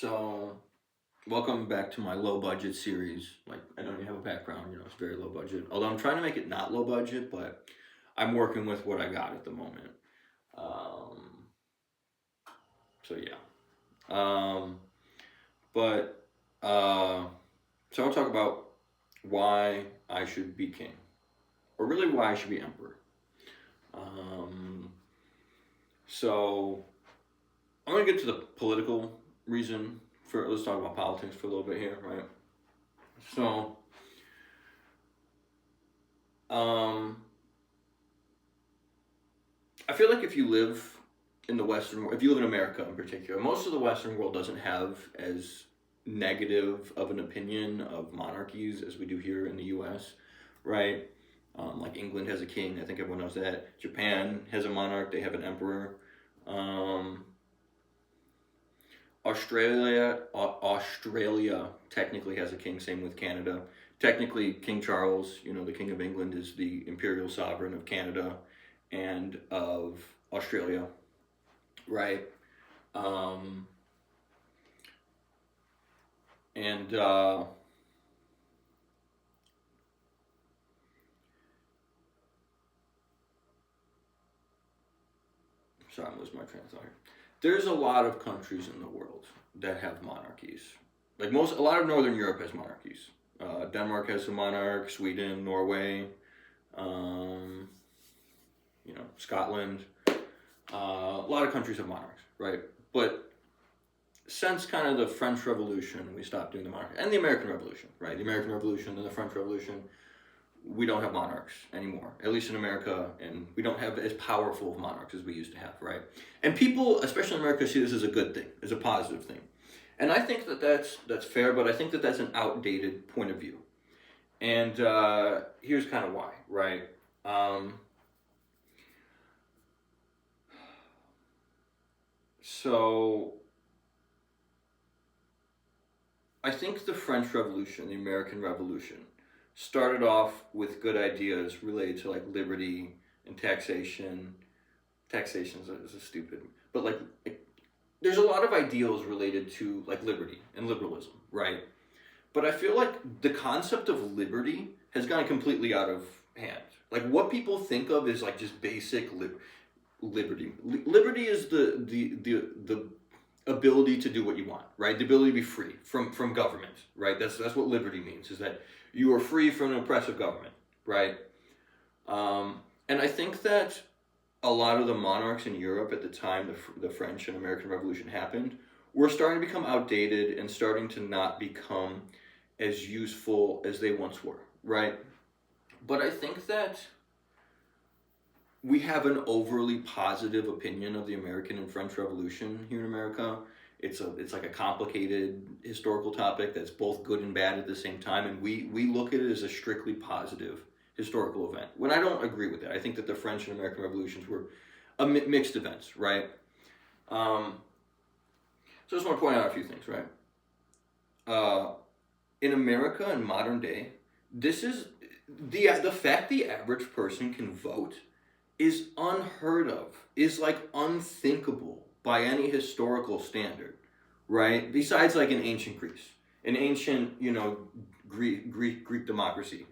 So, welcome back to my low budget series. Like, I don't even have a background, it's very low budget. Although I'm trying to make it not low budget, but I'm working with what I got at the moment. Um, so yeah. Um, but so I'll talk about why I should be king, or really why I should be emperor. Um, so I'm gonna get to the political reason for. Let's talk about politics for a little bit here, right? So Um, I feel like if you live in the Western, if you live in America in particular, most of the Western world doesn't have as negative of an opinion of monarchies as we do here in the U.S., right? Like England has a king. I think everyone knows that. Japan has a monarch. They have an emperor. Um, Australia technically has a king. Same with Canada. Technically, King Charles, the King of England, is the imperial sovereign of Canada and of Australia, right? Um, and sorry, I'm losing my train of thought here. There's a lot of countries in the world that have monarchies. A lot of Northern Europe has monarchies. Denmark has a monarch. Sweden, Norway, um, Scotland. A lot of countries have monarchs, right? But since kind of the French Revolution, we stopped doing the monarchy, and the American Revolution, right? The American Revolution and the French Revolution, we don't have monarchs anymore, at least in America, and we don't have as powerful of monarchs as we used to have, right? And people, especially in America, see this as a good thing, as a positive thing. And I think that that's fair, but I think that that's an outdated point of view. And here's kind of why, right? Um, so I think the French Revolution, the American Revolution, started off with good ideas related to like liberty and taxation. Taxation is a stupid, but there's a lot of ideals related to like liberty and liberalism, right? But I feel like the concept of liberty has gone completely out of hand. Like what people think of is like just basic liberty. Liberty is the ability to do what you want, right? The ability to be free from government, right? That's what liberty means. Is that you are free from an oppressive government, right? And I think that a lot of the monarchs in Europe at the time the French and American Revolution happened were starting to become outdated and starting to not become as useful as they once were, right? But I think that we have an overly positive opinion of the American and French Revolution here in America. It's like a complicated historical topic that's both good and bad at the same time, and we look at it as a strictly positive historical event. When I don't agree with that, I think that the French and American revolutions were mixed events, right? So I just want to point out a few things, right? In America in modern day, this is the fact the average person can vote is unheard of, is like unthinkable by any historical standard, right? Besides like in ancient Greece, in ancient, Greek democracy.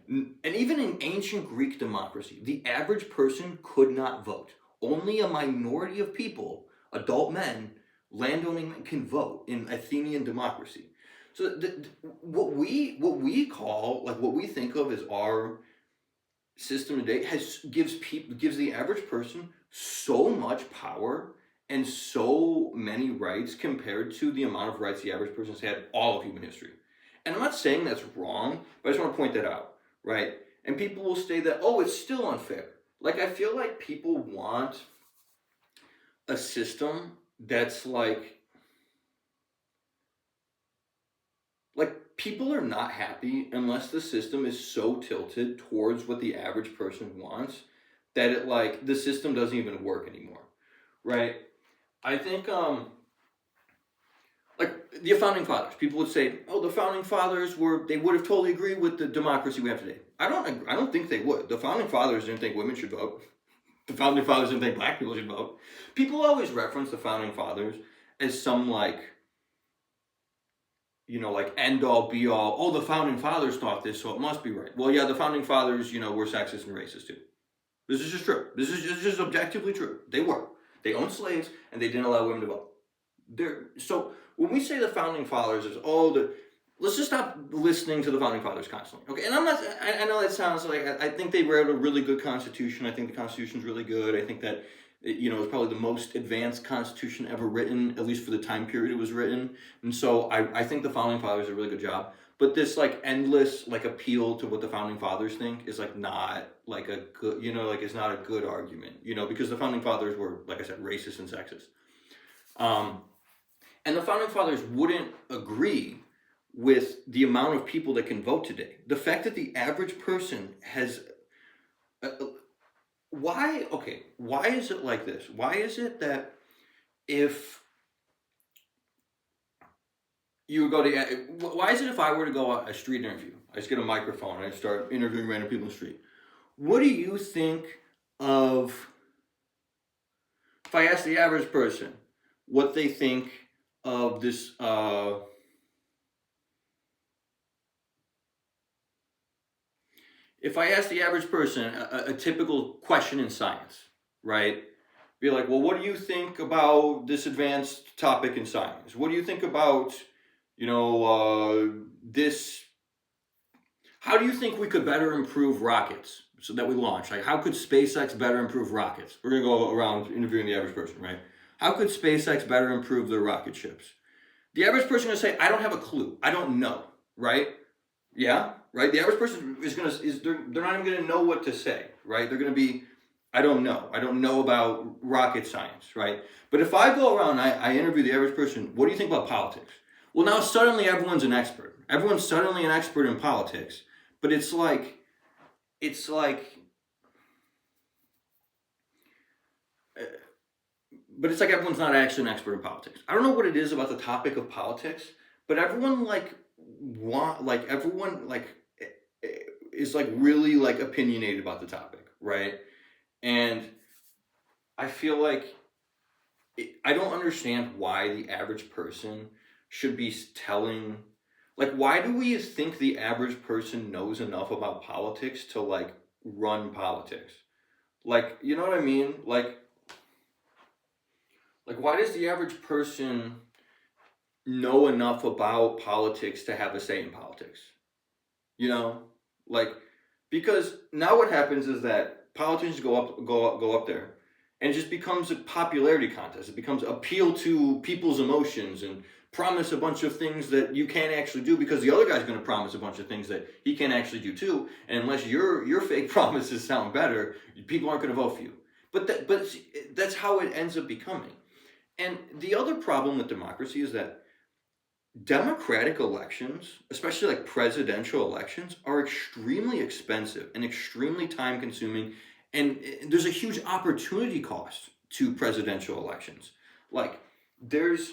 And even in ancient Greek democracy, the average person could not vote. Only a minority of people, adult men, landowning men, can vote in Athenian democracy. So what we think of as our system today gives the average person so much power and so many rights compared to the amount of rights the average person's had all of human history. And I'm not saying that's wrong, but I just want to point that out, right? And people will say that, oh, it's still unfair. Like, I feel like people want a system that's like people are not happy unless the system is so tilted towards what the average person wants that the system doesn't even work anymore, right? I think like the founding fathers, people would say, oh, the founding fathers they would have totally agreed with the democracy we have today. I don't think they would. The founding fathers didn't think women should vote. The founding fathers didn't think black people should vote. People always reference the founding fathers as some like end all be all. Oh, the founding fathers thought this, so it must be right. Well, yeah, the founding fathers, were sexist and racist too. This is just true. This is just objectively true. They were. They owned slaves and they didn't allow women to vote. So when we say the founding fathers is let's just stop listening to the founding fathers constantly. Okay, and I'm not. I know that sounds like I think they wrote a really good constitution. I think the constitution's really good. I think that it's probably the most advanced constitution ever written, at least for the time period it was written. And so I think the founding fathers did a really good job. But this endless appeal to what the founding fathers think is not a good it's not a good argument, because the founding fathers were, like I said, racist and sexist. And the founding fathers wouldn't agree with the amount of people that can vote today. The fact that the average person has why is it like this? Why is it that if why is it if I were to go on a street interview, I just get a microphone and I start interviewing random people in the street? What do you think of, if I ask the average person what they think of this, if I ask the average person a typical question in science, right? Be like, well, what do you think about this advanced topic in science? What do you think about, this? How do you think we could better improve rockets so that we launch? Like, how could SpaceX better improve rockets? We're going to go around interviewing the average person, right? How could SpaceX better improve their rocket ships? The average person is going to say, I don't have a clue. I don't know, right? Yeah, right? The average person they're not even going to know what to say, right? They're going to be, I don't know. I don't know about rocket science, right? But if I go around and I interview the average person, what do you think about politics? Well, now suddenly everyone's an expert. Everyone's suddenly an expert in politics. But it's like everyone's not actually an expert in politics. I don't know what it is about the topic of politics, but everyone is really opinionated about the topic, right? And I feel like I don't understand why the average person should be telling, why do we think the average person knows enough about politics to run politics? You know what I mean? Why does the average person know enough about politics to have a say in politics? Because now what happens is that politicians go up there, and it just becomes a popularity contest. It becomes appeal to people's emotions and promise a bunch of things that you can't actually do, because the other guy's going to promise a bunch of things that he can't actually do too. And unless your fake promises sound better, people aren't going to vote for you. But that's how it ends up becoming. And the other problem with democracy is that democratic elections, especially presidential elections, are extremely expensive and extremely time consuming, and there's a huge opportunity cost to presidential elections. There's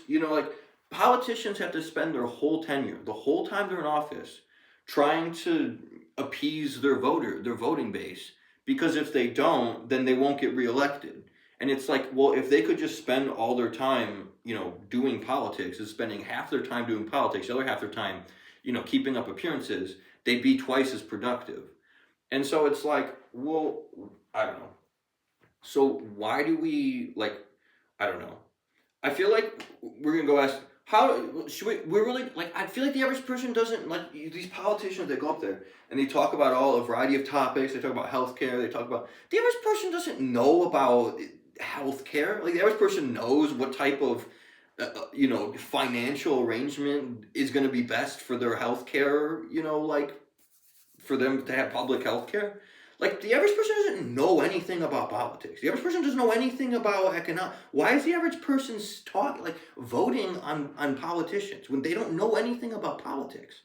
politicians have to spend their whole tenure, the whole time they're in office, trying to appease their voting base, because if they don't, then they won't get reelected. And it's well, if they could just spend all their time, doing politics, is spending half their time doing politics, the other half their time, keeping up appearances, they'd be twice as productive. And so it's well, I don't know. So why do we, I don't know. I feel like we're going to go ask, how should we're really, I feel like the average person doesn't, these politicians that go up there and they talk about a variety of topics. They talk about healthcare. The average person doesn't know about healthcare. The average person knows what type of financial arrangement is going to be best for their healthcare, for them to have public healthcare. The average person doesn't know anything about politics. The average person doesn't know anything about economics. Why is the average person voting on politicians when they don't know anything about politics?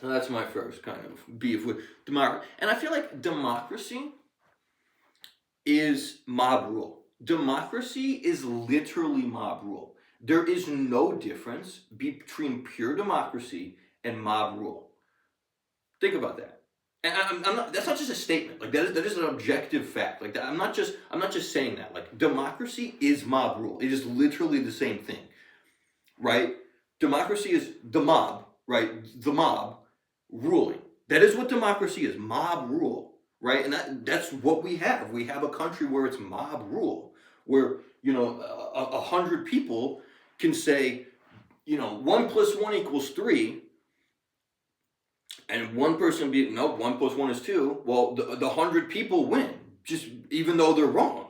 And that's my first kind of beef with democracy. And I feel like democracy is mob rule. Democracy is literally mob rule. There is no difference between pure democracy and mob rule. Think about that. And I'm not. That's not just a statement. That is an objective fact. I'm not just saying that. Democracy is mob rule. It is literally the same thing, right? Democracy is the mob, right? The mob ruling. That is what democracy is, mob rule, right? And that's what we have. We have a country where it's mob rule, where, a hundred people can say, 1 plus 1 equals 3, and one person be, no, 1 plus 1 is 2. Well, the 100 people win, just even though they're wrong.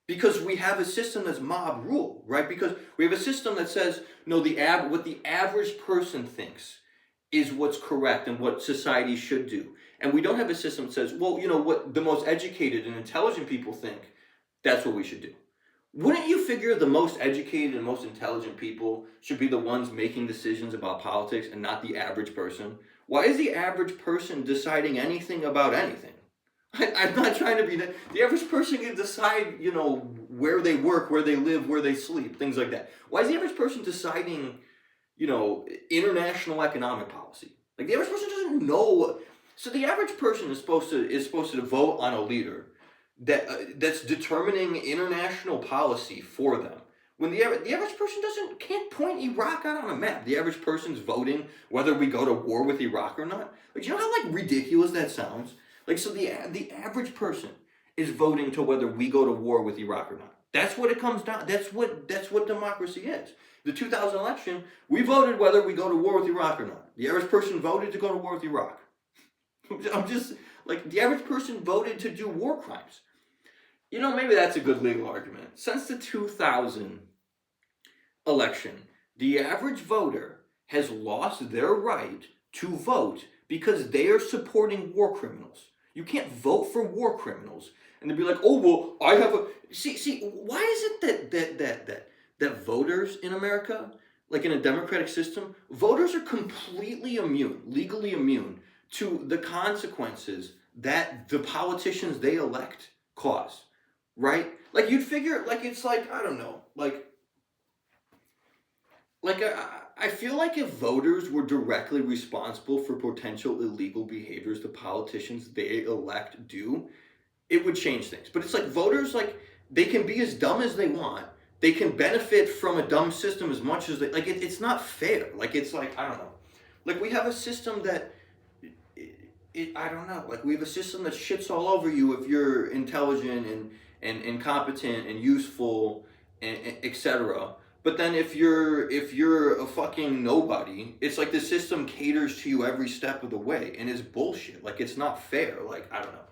Because we have a system that's mob rule, right? Because we have a system that says, no, what the average person thinks is what's correct and what society should do. And we don't have a system that says, well, what the most educated and intelligent people think, that's what we should do. Wouldn't you figure the most educated and most intelligent people should be the ones making decisions about politics and not the average person? Why is the average person deciding anything about anything? I'm not trying to be the average person can decide, where they work, where they live, where they sleep, things like that. Why is the average person deciding, international economic policy? Like, the average person doesn't know. So the average person is supposed to vote on a leader that's determining international policy for them. When the average person can't point Iraq out on a map. The average person's voting whether we go to war with Iraq or not. Like, do you know how ridiculous that sounds? Like, so the average person is voting to whether we go to war with Iraq or not. That's what it comes down. That's what democracy is. The 2000 election, we voted whether we go to war with Iraq or not. The average person voted to go to war with Iraq. I'm just the average person voted to do war crimes. Maybe that's a good legal argument. Since the 2000 election, the average voter has lost their right to vote because they are supporting war criminals. You can't vote for war criminals and they'd be like, oh, well, I have a... See, why is it that voters in America, like in a democratic system, voters are completely immune, legally immune to the consequences that the politicians they elect cause, right? Like, you'd figure, it's I don't know, I feel like if voters were directly responsible for potential illegal behaviors the politicians they elect do, it would change things. But it's voters, they can be as dumb as they want. They can benefit from a dumb system as much as they... it's not fair. I don't know. We have a system that... I don't know. We have a system that shits all over you if you're intelligent and competent and useful, and etc. But then if you're a fucking nobody, it's the system caters to you every step of the way, and it's bullshit. It's not fair. I don't know.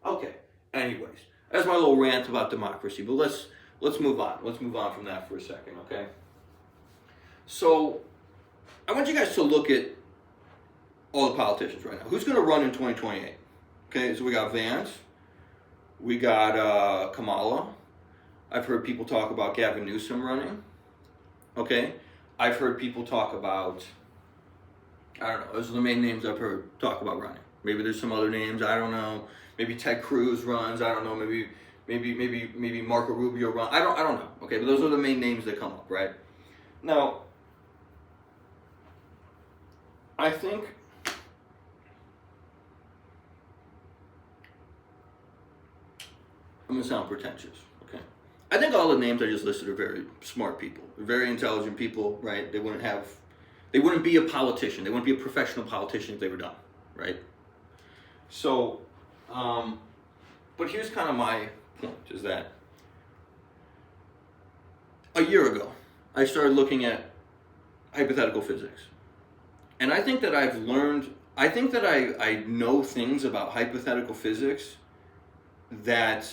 Okay. Anyways, that's my little rant about democracy. But let's move on. Let's move on from that for a second, okay? So I want you guys to look at all the politicians right now. Who's going to run in 2028? Okay, so we got Vance. We got Kamala. I've heard people talk about Gavin Newsom running. Okay, I've heard people talk about, I don't know, those are the main names I've heard talk about running. Maybe there's some other names, I don't know. Maybe Ted Cruz runs, I don't know. Maybe Marco Rubio runs, I don't know. Okay, but those are the main names that come up, right? Now, I think I'm gonna sound pretentious. I think all the names I just listed are very smart people, very intelligent people, right? They wouldn't be a politician. They wouldn't be a professional politician if they were dumb, right? So, but here's kind of my point, is that a year ago, I started looking at hypothetical physics. And I think that I know things about hypothetical physics that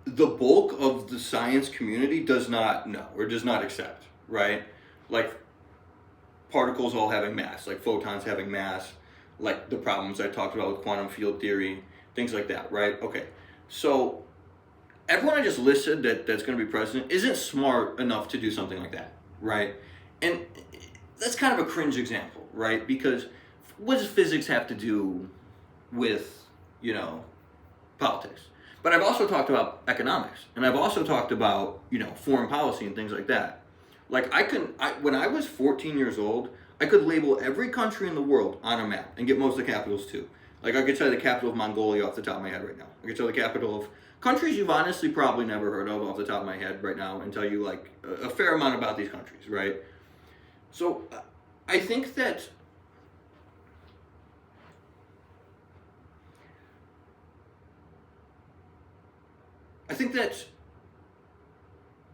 the bulk of the science community does not know or does not accept, right? Particles all having mass, photons having mass, the problems I talked about with quantum field theory, things like that, right? Okay, so everyone I just listed that's going to be president isn't smart enough to do something like that, right? And that's kind of a cringe example, right? Because what does physics have to do with, politics? But I've also talked about economics, and I've also talked about, foreign policy and things like that. When I was 14 years old, I could label every country in the world on a map and get most of the capitals too. I could tell you the capital of Mongolia off the top of my head right now. I could tell you the capital of countries you've honestly probably never heard of off the top of my head right now, and tell you a fair amount about these countries, right? So I think that I think that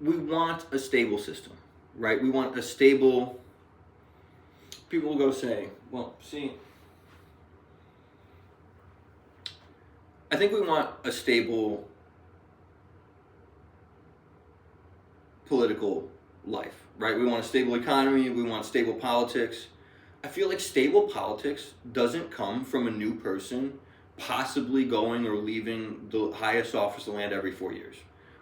we want a stable system, right? We want a stable. People will go say, well, see, I think we want a stable political life, right? We want a stable economy, we want stable politics. I feel like stable politics doesn't come from a new person possibly going or leaving the highest office of the land every 4 years,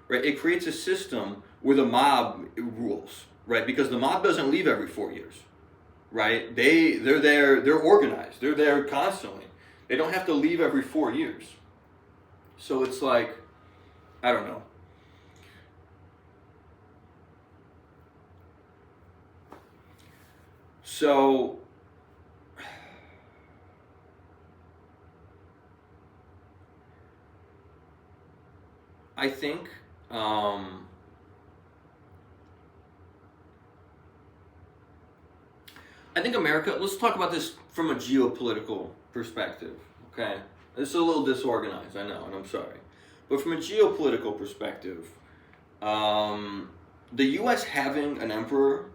right? It creates a system where the mob rules, right? Because the mob doesn't leave every 4 years, right? They're there, they're organized, they're there constantly. They don't have to leave every 4 years. So it's like, I don't know. So I think I think America. Let's talk about this from a geopolitical perspective. Okay, it's a little disorganized, I know, and I'm sorry, but from a geopolitical perspective, um, the U.S. having an emperor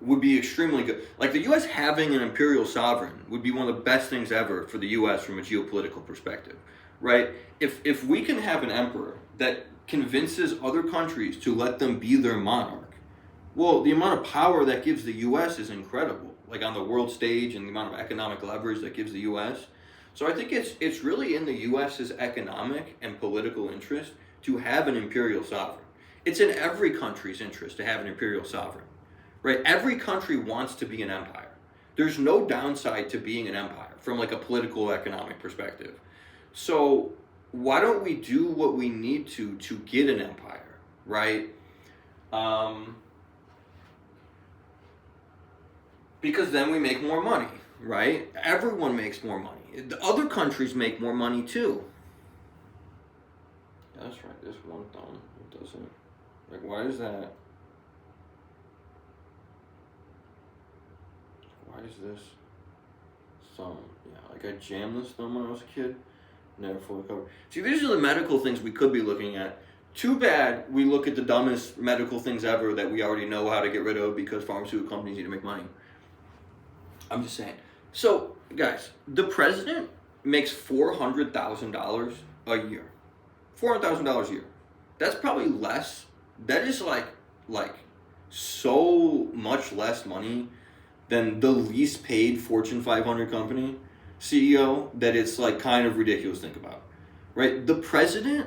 would be extremely good. Like the U.S. having an imperial sovereign would be one of the best things ever for the U.S. from a geopolitical perspective, right? If we can have an emperor that convinces other countries to let them be their monarch, well, the amount of power that gives the U.S. is incredible. Like on the world stage, and the amount of economic leverage that gives the U.S. So I think it's really in the U.S.'s economic and political interest to have an imperial sovereign. It's in every country's interest to have an imperial sovereign, right? Every country wants to be an empire. There's no downside to being an empire from like a political economic perspective. So why don't we do what we need to get an empire, right? Um, because then we make more money, right? Everyone makes more money. The other countries make more money too. Yeah, that's right. There's one thumb. It doesn't. Like, why is that? Why is this thumb? Yeah, like I jammed this thumb when I was a kid. Never fully covered. See, these are the medical things we could be looking at. Too bad we look at the dumbest medical things ever that we already know how to get rid of because pharmaceutical companies need to make money. I'm just saying. So, guys, the president makes $400,000 a year. $400,000 a year. That's probably less. That is like so much less money than the least paid Fortune 500 company CEO that it's like kind of ridiculous to think about. Right? The president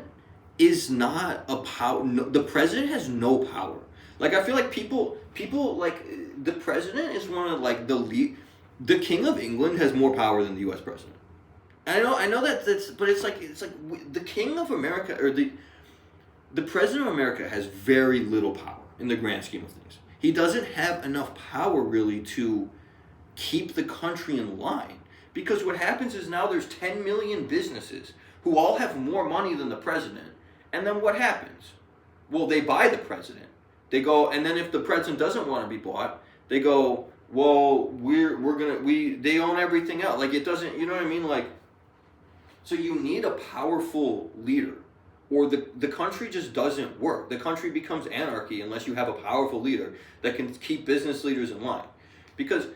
is not a power. No, the president has no power. Like I feel like people like the president is one of like the lead. The King of England has more power than the U.S. president. And I know that's, but it's like the King of America or the president of America has very little power in the grand scheme of things. He doesn't have enough power really to keep the country in line. Because what happens is now there's 10 million businesses who all have more money than the president. And then what happens? Well, they buy the president. They go, and then if the president doesn't want to be bought, they go, well, they own everything else. Like it doesn't, you know what I mean? Like, so you need a powerful leader or the country just doesn't work. The country becomes anarchy unless you have a powerful leader that can keep business leaders in line. Because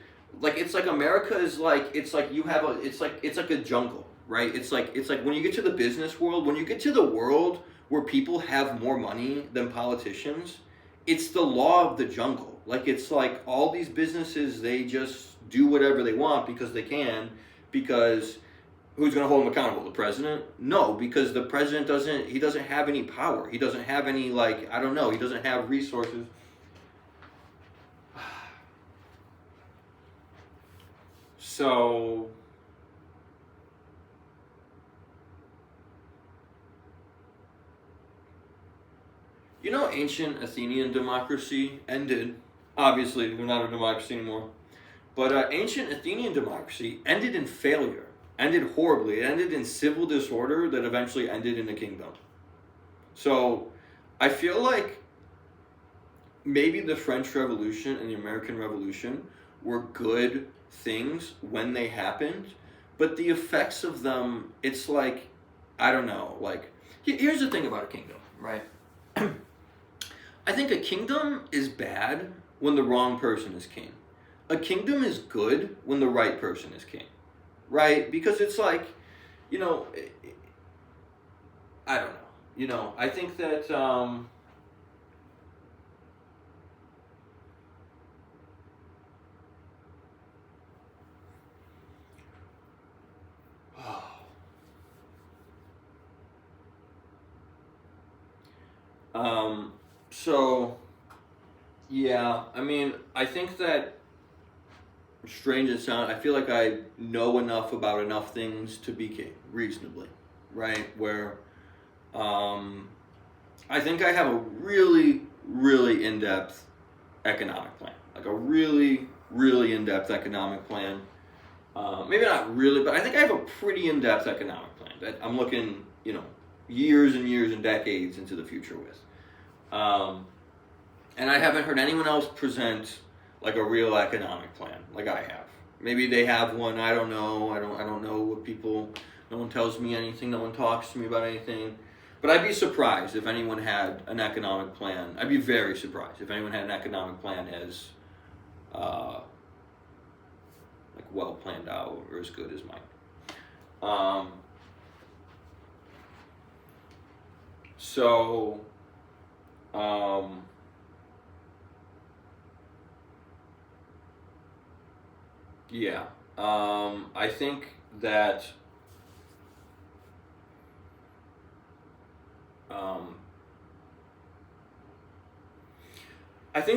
like it's like America is like it's like you have a it's like a jungle, right? It's like when you get to the business world, when you get to the world where people have more money than politicians, it's the law of the jungle. Like it's like all these businesses, they just do whatever they want because they can, because who's going to hold them accountable? The president? No, because the president doesn't have any power. He doesn't have any, like, I don't know, he doesn't have resources. So you know, ancient Athenian democracy ended. Obviously, they're not a democracy anymore. But ancient Athenian democracy ended in failure, ended horribly. It ended in civil disorder that eventually ended in a kingdom. So I feel like maybe the French Revolution and the American Revolution were good things when they happened, but the effects of them, it's like, I don't know, like, here's the thing about a kingdom, right? I think a kingdom is bad when the wrong person is king. A kingdom is good when the right person is king, right? Because it's like, you know, I don't know. I think that, so, yeah, I mean, I think that, strange as it sounds, I feel like I know enough about enough things to be king, reasonably, right? Where, I think I have a really, really in-depth economic plan. Like a really, really in-depth economic plan. Maybe not really, but I think I have a pretty in-depth economic plan that I'm looking, years and years and decades into the future with. And I haven't heard anyone else present like a real economic plan like I have. Maybe they have one. I don't know. I don't know what people. No one tells me anything. No one talks to me about anything. But I'd be surprised if anyone had an economic plan. I'd be very surprised if anyone had an economic plan as like well planned out or as good as mine. So, yeah, I think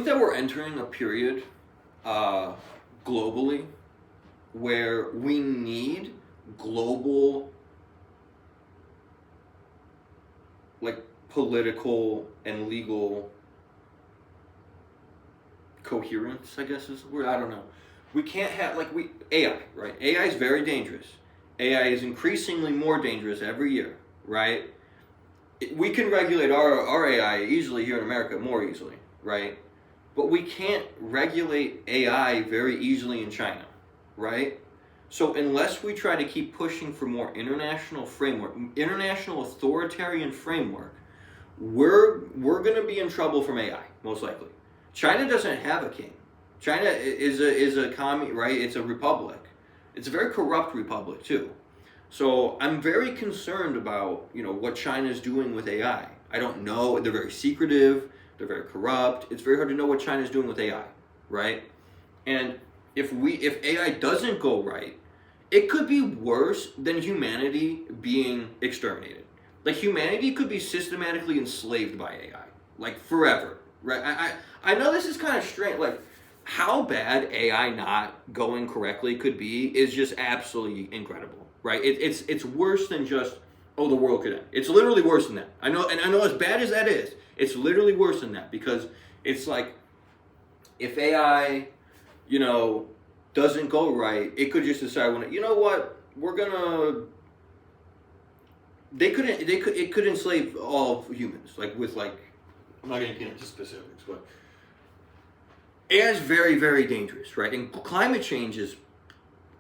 that we're entering a period globally where we need global like political and legal coherence, I guess is the word. I don't know. We can't have AI, right? AI is very dangerous. AI is increasingly more dangerous every year, right? We can regulate our AI easily here in America, more easily, right? But we can't regulate AI very easily in China, right? So unless we try to keep pushing for more international framework, international authoritarian framework, we're going to be in trouble from AI, most likely. China doesn't have a king. China is a commie, right? It's a republic. It's a very corrupt republic too. So I'm very concerned about what China is doing with AI. I don't know. They're very secretive. They're very corrupt. It's very hard to know what China is doing with AI, right? And if AI doesn't go right, it could be worse than humanity being exterminated. Like humanity could be systematically enslaved by AI, like forever, right? I know this is kind of strange. Like how bad AI not going correctly could be is just absolutely incredible, right? It's worse than just the world could end. It's literally worse than that. I know as bad as that is, it's literally worse than that because it's like if AI, doesn't go right, it could just decide we're gonna. It could enslave all humans, like with like. I'm not gonna get into specifics, but AI is very, very dangerous, right? And climate change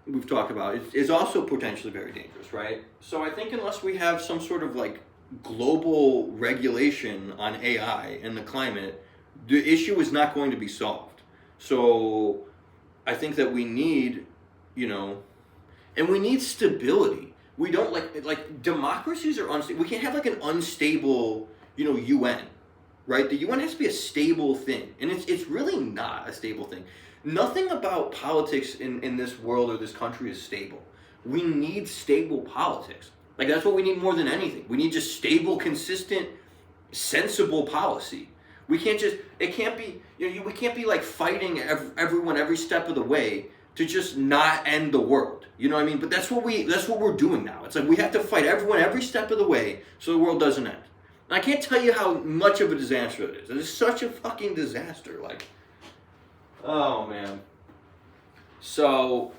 we've talked about, is also potentially very dangerous, right? So I think unless we have some sort of like global regulation on AI and the climate, the issue is not going to be solved. So I think that we need, and we need stability. We don't like democracies are unstable. We can't have like an unstable, UN, right? The UN has to be a stable thing, and it's really not a stable thing. Nothing about politics in this world or this country is stable. We need stable politics. Like that's what we need more than anything. We need just stable, consistent, sensible policy. We can't just. It can't be. We can't be like fighting everyone every step of the way to just not end the world. You know what I mean? But that's what we're doing now. It's like we have to fight everyone every step of the way so the world doesn't end. And I can't tell you how much of a disaster it is. It is such a fucking disaster. Like, oh man. So.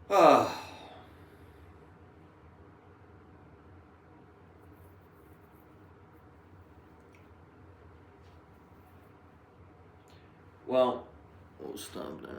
Ah. Well, we'll stop there.